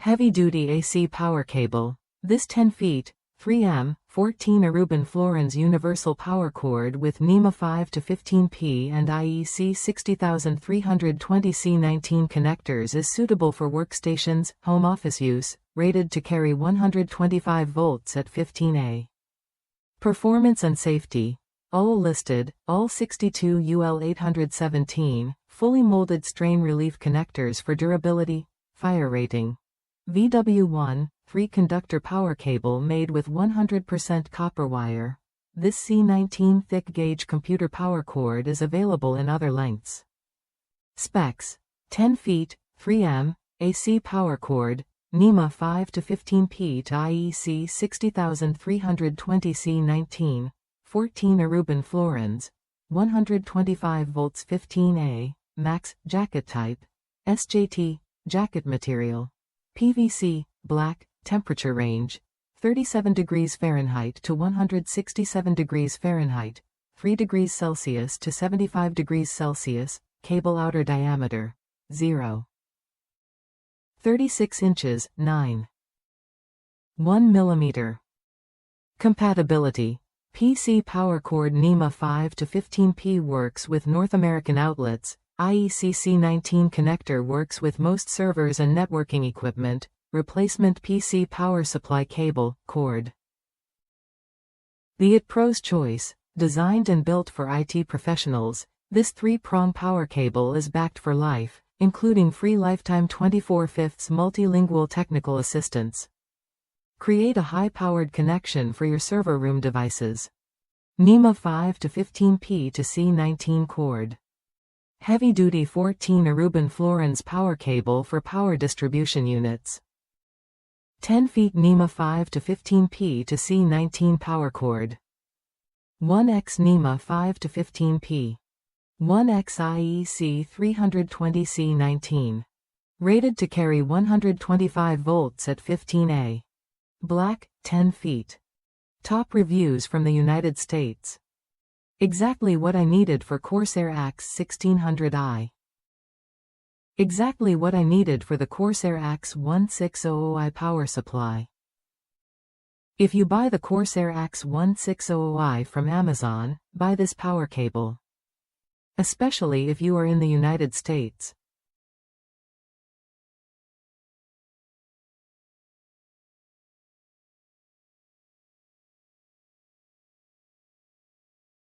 Heavy-duty AC power cable. This 10 feet, 3M, 14 Aruban Florins universal power cord with NEMA 5-15P and IEC 60320 C19 connectors is suitable for workstations, home office use, rated to carry 125 volts at 15A. Performance and safety. listed, UL62 UL817, fully molded strain relief connectors for durability, fire rating. VW1, 3 conductor power cable made with 100% copper wire. This C19 thick gauge computer power cord is available in other lengths. Specs: 10 feet, 3M, AC power cord, NEMA 5-15P to IEC 60320 C19, 14 Aruban Florins, 125 volts 15A, max, jacket type, SJT, jacket material. PVC, black, temperature range, 37 degrees Fahrenheit to 167 degrees Fahrenheit, 3 degrees Celsius to 75 degrees Celsius, cable outer diameter, 0. 36 inches, 9. 1 millimeter. Compatibility. PC power cord NEMA 5-15P works with North American outlets. IEC C19 connector works with most servers and networking equipment. Replacement PC power supply cable, cord. The IT Pro's choice, designed and built for IT professionals, this 3-prong power cable is backed for life, including free lifetime 24/5 multilingual technical assistance. Create a high-powered connection for your server room devices. NEMA 5-15P to C19 cord. Heavy-duty 14 Aruban Florins power cable for power distribution units. 10 feet NEMA 5-15P to C19 power cord. 1x NEMA 5-15P. 1x IEC 320 C19. Rated to carry 125 volts at 15A. Black, 10 feet. Top reviews from the United States. Exactly what I needed for Corsair Axe 1600i. Exactly what I needed for the Corsair Axe 1600i power supply. If you buy the Corsair Axe 1600i from Amazon, buy this power cable. Especially if you are in the United States.